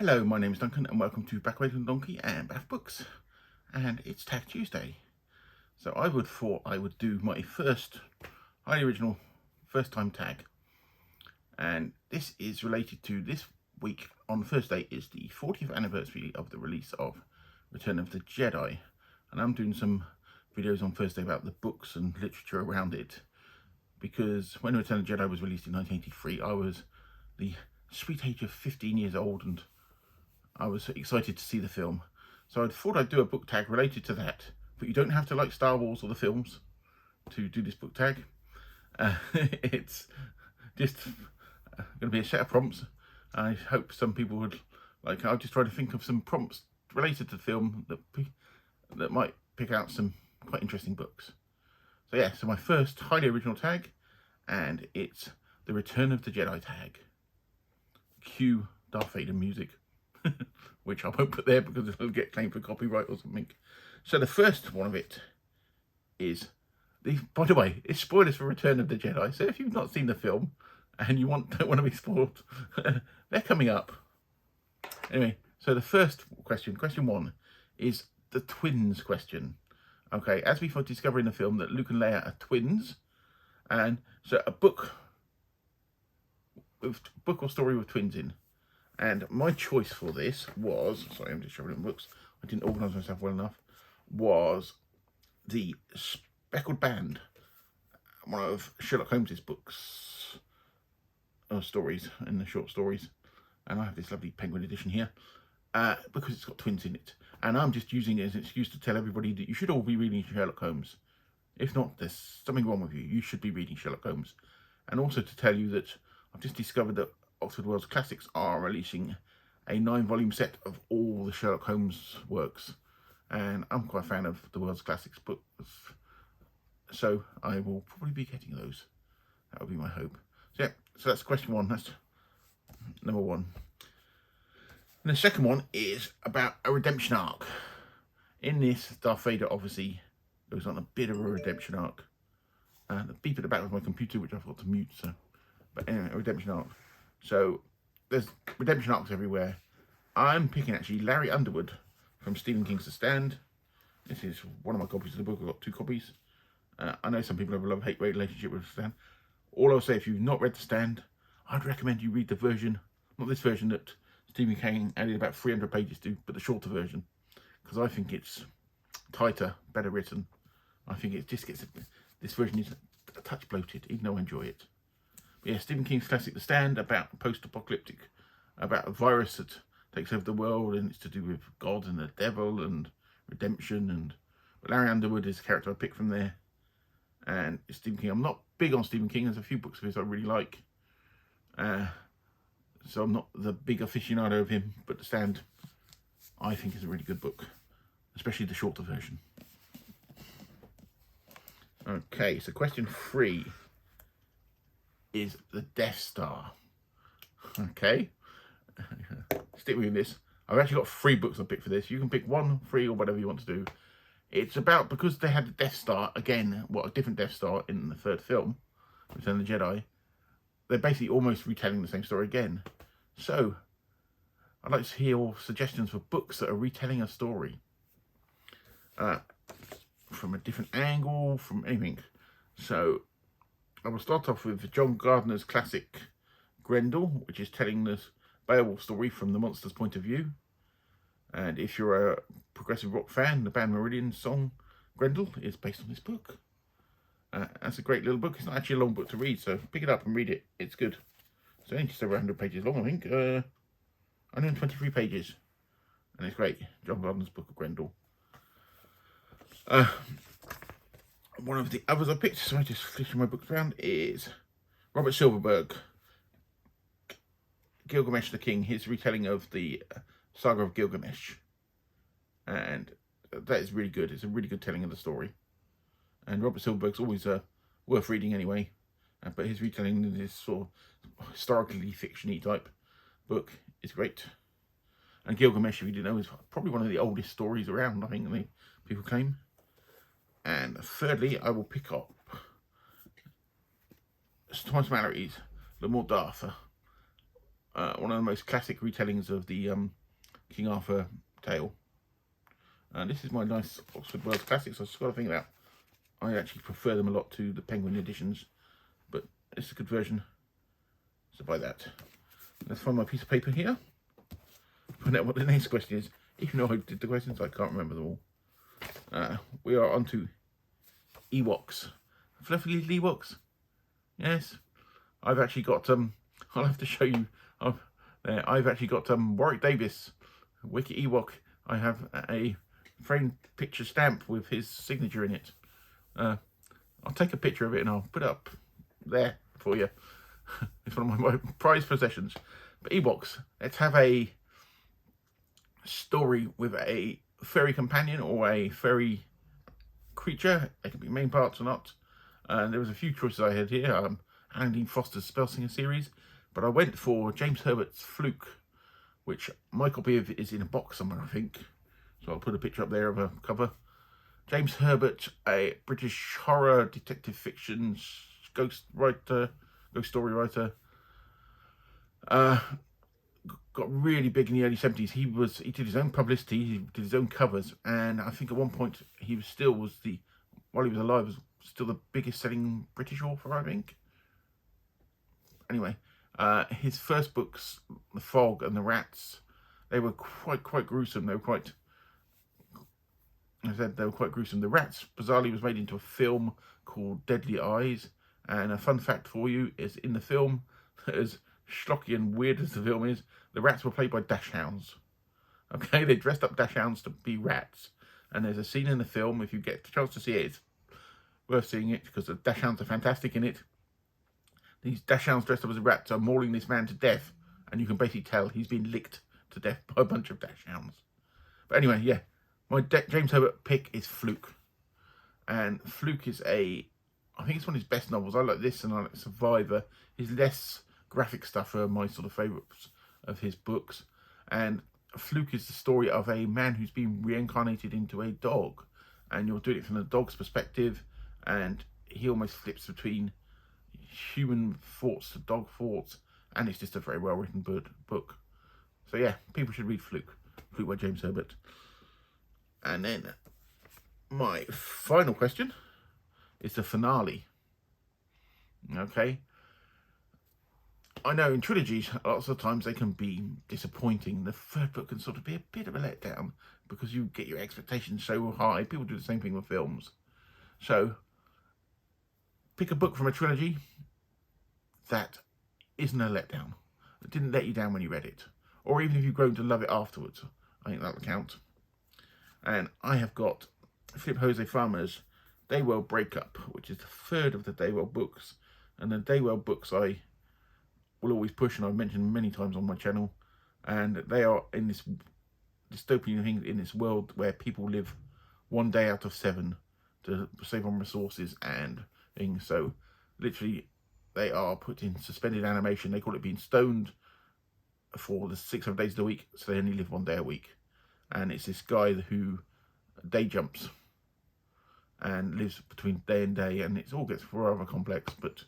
Hello, my name is Duncan and welcome to Backwards and Donkey and Bath Books. And it's Tag Tuesday. So I thought I would do my first highly original first time tag. And this is related to this week on Thursday is the 40th anniversary of the release of Return of the Jedi. And I'm doing some videos on Thursday about the books and literature around it. Because when Return of the Jedi was released in 1983, I was the sweet age of 15 years old and I was excited to see the film. So I thought I'd do a book tag related to that. But you don't have to like Star Wars or the films to do this book tag. It's just going to be a set of prompts. I hope some people would like. I'll just try to think of some prompts related to the film that might pick out some quite interesting books. So yeah, so my first highly original tag, and it's the Return of the Jedi tag. Cue Darth Vader music, which I won't put there because it'll get claimed for copyright or something. So the first one of it is by the way, it's spoilers for Return of the Jedi. So if you've not seen the film and you don't want to be spoiled, they're coming up. Anyway, so the first question one, is the twins question. Okay, as we discover in the film that Luke and Leia are twins, and so a book or story with twins in. And my choice for this was, sorry, I'm just showing them books. I didn't organise myself well enough. Was the Speckled Band, one of Sherlock Holmes's books, stories, in the short stories. And I have this lovely Penguin edition here because it's got twins in it. And I'm just using it as an excuse to tell everybody that you should all be reading Sherlock Holmes. If not, there's something wrong with you. You should be reading Sherlock Holmes. And also to tell you that I've just discovered that Oxford World's Classics are releasing a 9-volume set of all the Sherlock Holmes works. And I'm quite a fan of the World's Classics books. So I will probably be getting those. That would be my hope. So yeah, so that's question one. That's number one. And the second one is about a redemption arc. In this, Darth Vader obviously goes on a bit of a redemption arc. The beep at the back of my computer, which I forgot to mute. So, but anyway, a redemption arc. So there's redemption arcs everywhere. I'm picking actually Larry Underwood from Stephen King's The Stand. This is one of my copies of the book. I've got 2 copies. I know some people have a love-hate relationship with The Stand. All I'll say, if you've not read The Stand, I'd recommend you read the version, not this version that Stephen King added about 300 pages to, but the shorter version. Because I think it's tighter, better written. I think it just gets, this version is a touch bloated, even though I enjoy it. But yeah, Stephen King's classic The Stand, about post-apocalyptic, about a virus that takes over the world, and it's to do with God and the devil and redemption. But Larry Underwood is a character I picked from there. And Stephen King, I'm not big on Stephen King. There's a few books of his I really like. So I'm not the big aficionado of him, but The Stand, I think, is a really good book, especially the shorter version. Okay, so question 3 is the Death Star. Okay, stick with this. I've actually got 3 books I picked for this. You can pick 1, 3, or whatever you want to do. It's about, because they had the Death Star again, a different Death Star in the 3rd film, Return of the Jedi. They're basically almost retelling the same story again. So I'd like to hear your suggestions for books that are retelling a story from a different angle, from anything. So I will start off with John Gardner's classic Grendel, which is telling this Beowulf story from the monster's point of view. And if you're a progressive rock fan, the band Meridian's song Grendel is based on this book. That's a great little book. It's not actually a long book to read, so pick it up and read it. It's good. It's only just over 100 pages long, I think. 123 pages. And it's great. John Gardner's book of Grendel. One of the others I picked, so I just flipping my books around, is Robert Silverberg, Gilgamesh the King, his retelling of the saga of Gilgamesh. And that is really good. It's a really good telling of the story. And Robert Silverberg's always worth reading anyway. But his retelling in this sort of historically fiction-y type book is great. And Gilgamesh, if you didn't know, is probably one of the oldest stories around, I think, people claim. And thirdly, I will pick up Thomas Mallory's Le Morte d'Arthur, one of the most classic retellings of the King Arthur tale. And this is my nice Oxford World Classics. I've just got to think that I actually prefer them a lot to the Penguin editions, but it's a good version, so buy that. Let's find my piece of paper here. Find out what the next question is. Even though I did the questions, I can't remember them all. We are on to Ewoks. Fluffy little Ewoks. Yes. I've actually got, I'll have to show you. I've actually got Warwick Davis, Wiki Ewok. I have a framed picture stamp with his signature in it. I'll take a picture of it and I'll put it up there for you. It's one of my prized possessions. But Ewoks, let's have a story with a furry companion or a furry creature. They can be main parts or not. And there was a few choices I had here. Alan Dean Foster's Spellsinger series, but I went for James Herbert's Fluke, which my copy of it is in a box somewhere, I think. So I'll put a picture up there of a cover. James Herbert, a British horror detective fiction ghost story writer. Got really big in the early 70s. He did his own publicity, he did his own covers, and I think at one point he was while he was alive, was still the biggest selling British author, I think. Anyway, his first books, The Fog and The Rats, they were quite gruesome. They were quite gruesome. The Rats, bizarrely, was made into a film called Deadly Eyes. And a fun fact for you is, in the film, as schlocky and weird as the film is, the rats were played by dachshunds. Okay, they dressed up dachshunds to be rats. And there's a scene in the film, if you get the chance to see it, it's worth seeing it, because the dachshunds are fantastic in it. These dachshunds dressed up as rats are mauling this man to death, and you can basically tell he's been licked to death by a bunch of dachshunds. But anyway, yeah, my James Herbert pick is Fluke. And Fluke is I think it's one of his best novels. I like this and I like Survivor. His less graphic stuff are my sort of favourites of his books. And Fluke is the story of a man who's been reincarnated into a dog. And you're doing it from the dog's perspective, and he almost flips between human thoughts to dog thoughts, and it's just a very well written book. So yeah, people should read Fluke by James Herbert. And then my final question is the finale. Okay, I know in trilogies lots of times they can be disappointing. The third book can sort of be a bit of a letdown because you get your expectations so high. People do the same thing with films. So pick a book from a trilogy that isn't a letdown. It didn't let you down when you read it. Or even if you've grown to love it afterwards. I think that'll count. And I have got Philip Jose Farmer's Daywell Breakup, which is the third of the Daywell books. And the Daywell books I will always push, and I've mentioned many times on my channel. And they are in this dystopian thing, in this world where people live 1 day out of 7 to save on resources and things. So literally they are put in suspended animation. They call it being stoned for the 6 days of the week, so they only live 1 day a week. And it's this guy who day jumps and lives between day and day, and it all gets rather complex, but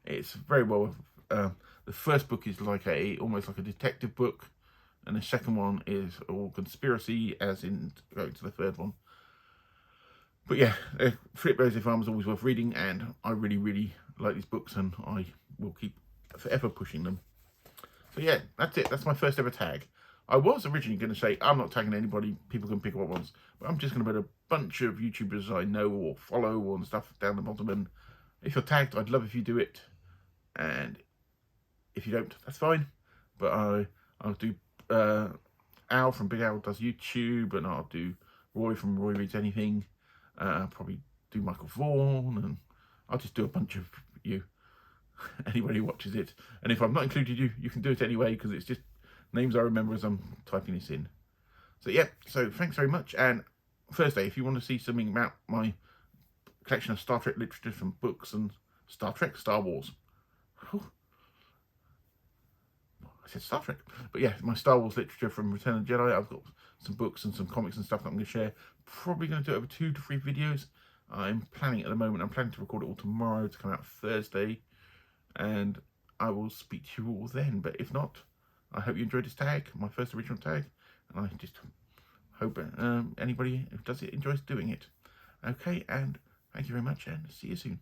it's very well. The first book is like almost like a detective book, and the second one is all conspiracy, as in going to the third one. But yeah, Philip Jose Farmer is always worth reading, and I really like these books, and I will keep forever pushing them. So yeah, that's it. That's my first ever tag. I was originally going to say I'm not tagging anybody, people can pick up ones, but I'm just going to put a bunch of YouTubers I know or follow and stuff down the bottom. And if you're tagged, I'd love if you do it, and if you don't, that's fine. But I'll do Al from Big Al Does YouTube, and I'll do Roy from Roy Reads Anything. I'll probably do Michael Vaughan, and I'll just do a bunch of you. Anybody who watches it. And if I've not included you, you can do it anyway, because it's just names I remember as I'm typing this in. So yeah, so thanks very much. And Thursday, if you want to see something about my collection of Star Trek literature from books and Star Wars. Oh, I said Star Trek. But yeah, my Star Wars literature from Retelling of the Jedi. I've got some books and some comics and stuff that I'm going to share. Probably going to do it over 2 to 3 videos. I'm planning at the moment. I'm planning to record it all tomorrow to come out Thursday. And I will speak to you all then. But if not, I hope you enjoyed this tag, my first original tag, and I just hope anybody who does it enjoys doing it. Okay, and thank you very much, and see you soon.